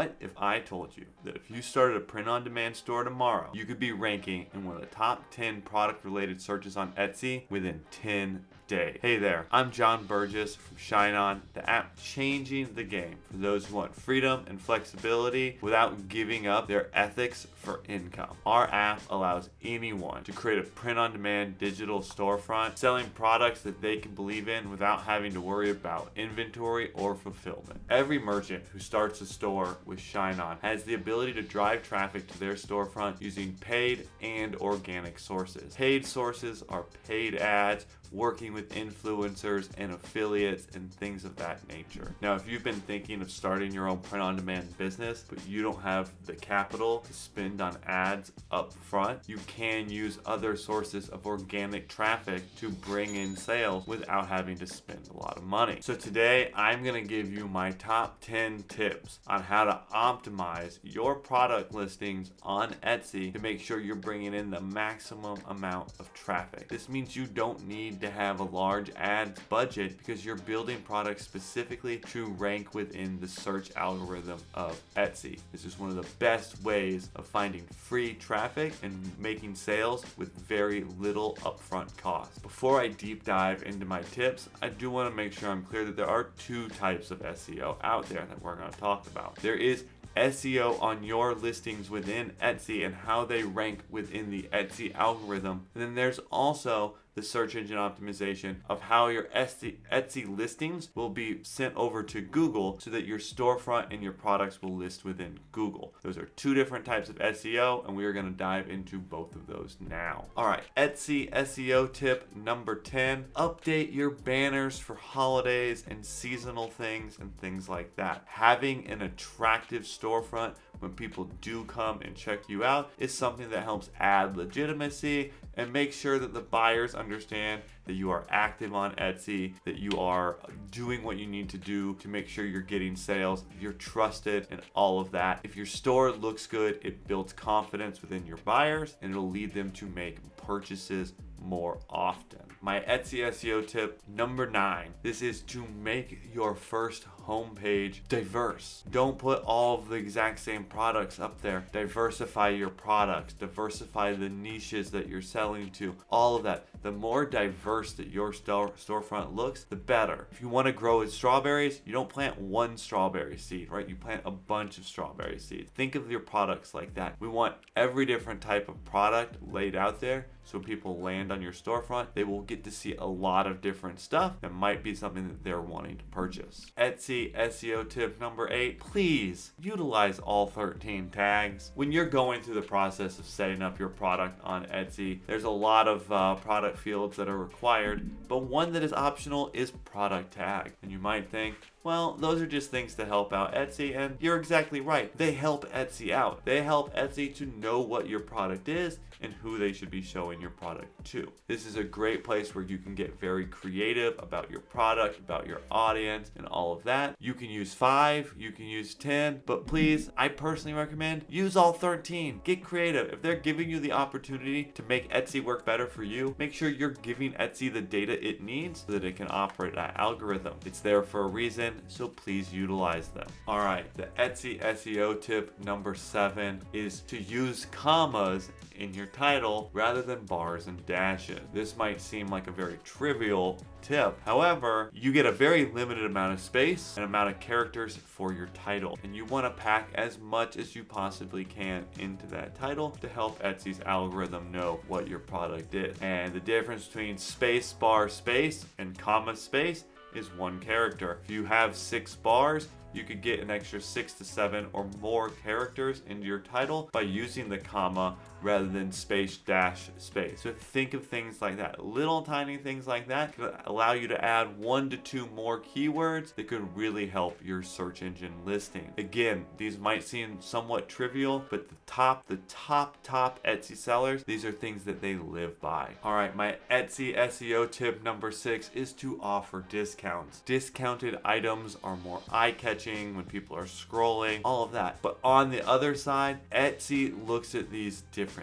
What if I told you that if you started a print-on-demand store tomorrow, you could be ranking in one of the top 10 product-related searches on Etsy within 10 days? Hey there, I'm John Burgess from ShineOn, the app changing the game for those who want freedom and flexibility without giving up their ethics for income. Our app allows anyone to create a print-on-demand digital storefront selling products that they can believe in without having to worry about inventory or fulfillment. Every merchant who starts a store with ShineOn has the ability to drive traffic to their storefront using paid and organic sources. Paid sources are paid ads, working with influencers and affiliates and things of that nature. Now, if you've been thinking of starting your own print-on-demand business, but you don't have the capital to spend on ads up front, you can use other sources of organic traffic to bring in sales without having to spend a lot of money. So today, I'm gonna give you my top 10 tips on how to optimize your product listings on Etsy to make sure you're bringing in the maximum amount of traffic. This means you don't need to have a large ads budget because you're building products specifically to rank within the search algorithm of Etsy. This is one of the best ways of finding free traffic and making sales with very little upfront cost. Before I deep dive into my tips, I do want to make sure I'm clear that there are two types of SEO out there that we're going to talk about. There is SEO on your listings within Etsy and how they rank within the Etsy algorithm. And then there's also the search engine optimization of how your Etsy listings will be sent over to Google so that your storefront and your products will list within Google. Those are two different types of SEO, and we are going to dive into both of those now. All right, Etsy SEO tip number 10, update your banners for holidays and seasonal things and things like that. Having an attractive storefront when people do come and check you out is something that helps add legitimacy and make sure that the buyers understand that you are active on Etsy, that you are doing what you need to do to make sure you're getting sales, you're trusted, and all of that. If your store looks good, it builds confidence within your buyers and it'll lead them to make purchases more often. My Etsy SEO tip number 9. This is to make your first homepage diverse. Don't put all of the exact same products up there. Diversify your products, diversify the niches that you're selling to, all of that. The more diverse that your storefront looks, the better. If you want to grow with strawberries, you don't plant one strawberry seed, right? You plant a bunch of strawberry seeds. Think of your products like that. We want every different type of product laid out there so people land on your storefront, they will get to see a lot of different stuff that might be something that they're wanting to purchase. Etsy SEO tip number 8, please utilize all 13 tags. When you're going through the process of setting up your product on Etsy, there's a lot of product fields that are required, but one that is optional is product tag. And you might think, well, those are just things to help out Etsy, and you're exactly right. They help Etsy out. They help Etsy to know what your product is and who they should be showing your product to. This is a great place where you can get very creative about your product, about your audience, and all of that. You can use 5, you can use 10, but please, I personally recommend use all 13. Get creative. If they're giving you the opportunity to make Etsy work better for you, make sure you're giving Etsy the data it needs so that it can operate that algorithm. It's there for a reason, so please utilize them. All right, the Etsy SEO tip number 7 is to use commas in your title rather than bars and dashes. This might seem like a very trivial tip. However, you get a very limited amount of space and amount of characters for your title, and you want to pack as much as you possibly can into that title to help Etsy's algorithm know what your product is. And the difference between space, bar, space, and comma, space is 1 character. If you have 6 bars, you could get an extra 6 to 7 or more characters into your title by using the comma rather than space dash space. So think of things like that. Little tiny things like that could allow you to add 1 to 2 more keywords that could really help your search engine listing. Again, these might seem somewhat trivial, but the top Etsy sellers, these are things that they live by. All right, my Etsy SEO tip number 6 is to offer discounts. Discounted items are more eye-catching when people are scrolling, all of that. But on the other side, Etsy looks at these differently.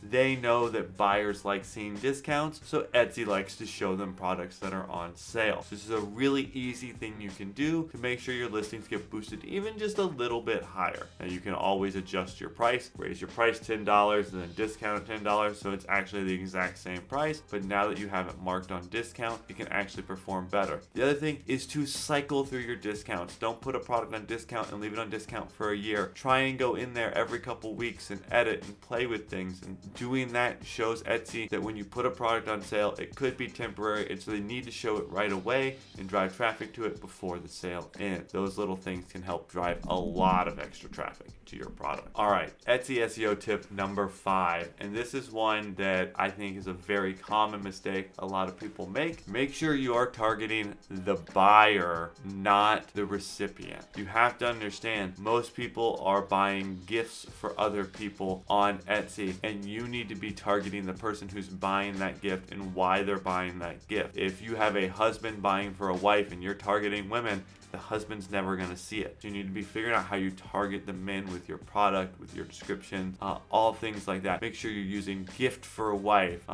They know that buyers like seeing discounts, so Etsy likes to show them products that are on sale. So this is a really easy thing you can do to make sure your listings get boosted even just a little bit higher. Now you can always adjust your price, raise your price $10 and then discount it $10, so it's actually the exact same price, but now that you have it marked on discount, it can actually perform better. The other thing is to cycle through your discounts. Don't put a product on discount and leave it on discount for a year. Try and go in there every couple weeks and edit and play with things, and doing that shows Etsy that when you put a product on sale, it could be temporary, and so they need to show it right away and drive traffic to it before the sale ends. Those little things can help drive a lot of extra traffic to your product. All right, Etsy SEO tip number 5, and this is one that I think is a very common mistake a lot of people make. Make sure you are targeting the buyer, not the recipient. You have to understand, most people are buying gifts for other people on Etsy, and you need to be targeting the person who's buying that gift and why they're buying that gift. If you have a husband buying for a wife and you're targeting women, the husband's never going to see it. You need to be figuring out how you target the men with your product, with your description, all things like that. Make sure you're using gift for a wife.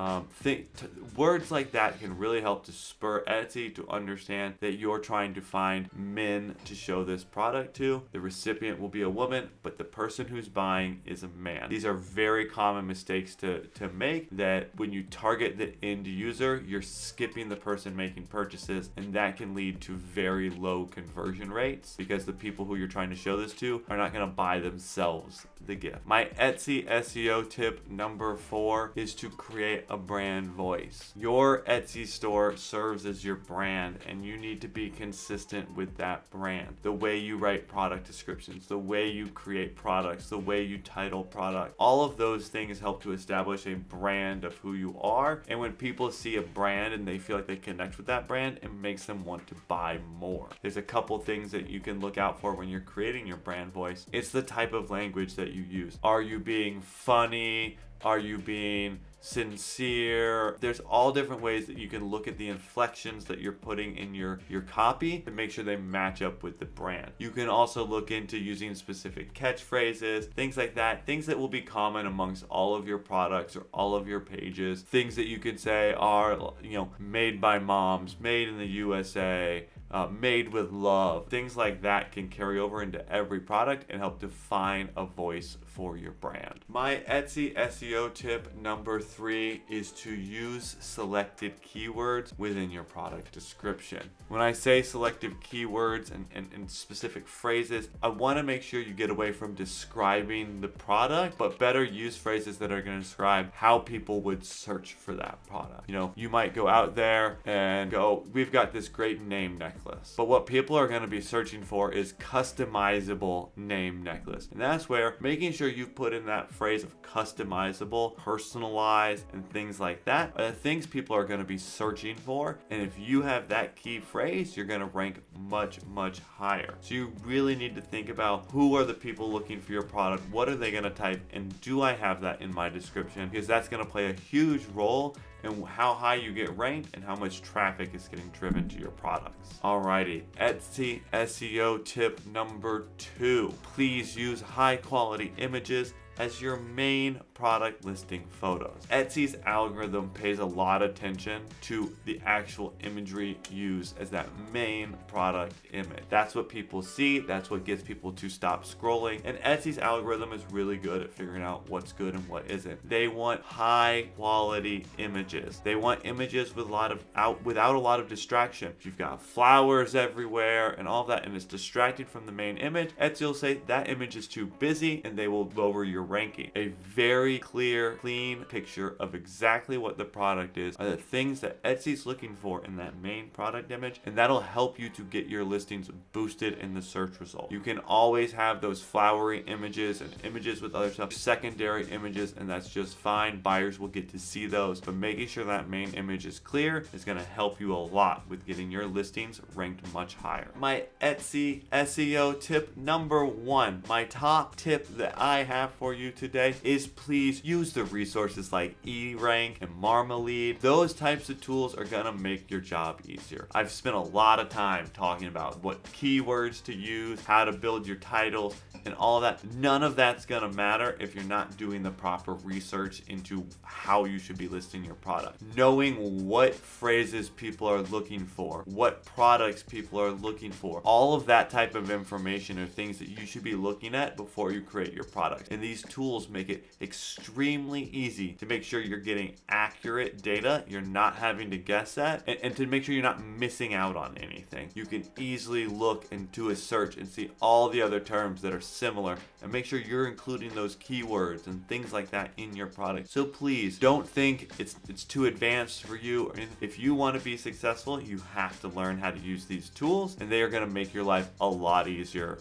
Words like that can really help to spur Etsy to understand that you're trying to find men to show this product to. The recipient will be a woman, but the person who's buying is a man. These are very common mistakes to make, that when you target the end user, you're skipping the person making purchases, and that can lead to very low conversion rates because the people who you're trying to show this to are not going to buy themselves the gift. My Etsy SEO tip number 4 is to create a brand voice. Your Etsy store serves as your brand, and you need to be consistent with that brand. The way you write product descriptions, the way you create products, the way you title product, all of those things help to establish a brand of who you are. And when people see a brand and they feel like they connect with that brand, it makes them want to buy more. There's a couple things that you can look out for when you're creating your brand voice. It's the type of language that you use. Are you being funny? Are you being sincere? There's all different ways that you can look at the inflections that you're putting in your copy to make sure they match up with the brand. You can also look into using specific catchphrases, things like that, things that will be common amongst all of your products or all of your pages. Things that you could say are, made by moms, made in the USA, made with love. Things like that can carry over into every product and help define a voice for your brand. My Etsy SEO tip number 3 is to use selected keywords within your product description. When I say selective keywords and specific phrases, I want to make sure you get away from describing the product, but better use phrases that are going to describe how people would search for that product. You might go out there and go, we've got this great name necklace. But what people are going to be searching for is customizable name necklace. And that's where making sure you put in that phrase of customizable, personalized, and things like that are the things people are going to be searching for. And if you have that key phrase, you're going to rank much, much higher. So you really need to think about, who are the people looking for your product? What are they going to type? And do I have that in my description? Because that's going to play a huge role and how high you get ranked and how much traffic is getting driven to your products. Alrighty, Etsy SEO tip number 2. Please use high quality images as your main product listing photos. Etsy's algorithm pays a lot of attention to the actual imagery used as that main product image. That's what people see, that's what gets people to stop scrolling, and Etsy's algorithm is really good at figuring out what's good and what isn't. They want high quality images. They want images with without a lot of distraction. If you've got flowers everywhere and all that and it's distracted from the main image, Etsy will say that image is too busy and they will lower your ranking. A very clear, clean picture of exactly what the product is are the things that Etsy's looking for in that main product image, and that'll help you to get your listings boosted in the search result. You can always have those flowery images and images with other stuff, secondary images, and that's just fine. Buyers will get to see those, but making sure that main image is clear is going to help you a lot with getting your listings ranked much higher. My Etsy SEO tip number 1, my top tip that I have for for you today is please use the resources like eRank and Marmalade. Those types of tools are gonna make your job easier. I've spent a lot of time talking about what keywords to use, how to build your titles, and all of that. None of that's gonna matter if you're not doing the proper research into how you should be listing your product. Knowing what phrases people are looking for, what products people are looking for, all of that type of information are things that you should be looking at before you create your product. And these tools make it extremely easy to make sure you're getting accurate data, you're not having to guess at, and to make sure you're not missing out on anything. You can easily look into a search and see all the other terms that are similar and make sure you're including those keywords and things like that in your product. So please don't think it's too advanced for you or anything. If you want to be successful, you have to learn how to use these tools, and they are going to make your life a lot easier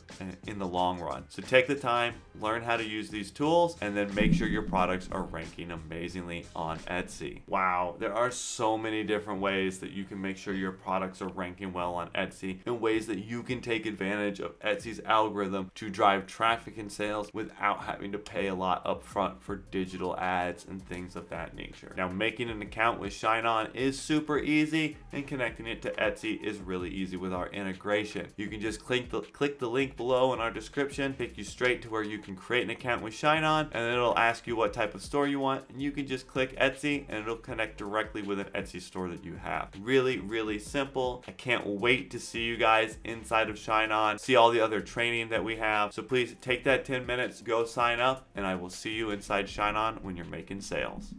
in the long run. So take the time, learn how to use these tools, and then make sure your products are ranking amazingly on Etsy. Wow, there are so many different ways that you can make sure your products are ranking well on Etsy, and ways that you can take advantage of Etsy's algorithm to drive traffic and sales without having to pay a lot up front for digital ads and things of that nature. Now, making an account with ShineOn is super easy, and connecting it to Etsy is really easy with our integration. You can just click the link below in our description, take you straight to where you can create an account with ShineOn, and it'll ask you what type of store you want, and you can just click Etsy and it'll connect directly with an Etsy store that you have. Really, really simple. I can't wait to see you guys inside of ShineOn, see all the other training that we have. So please take that 10 minutes, go sign up, and I will see you inside ShineOn when you're making sales.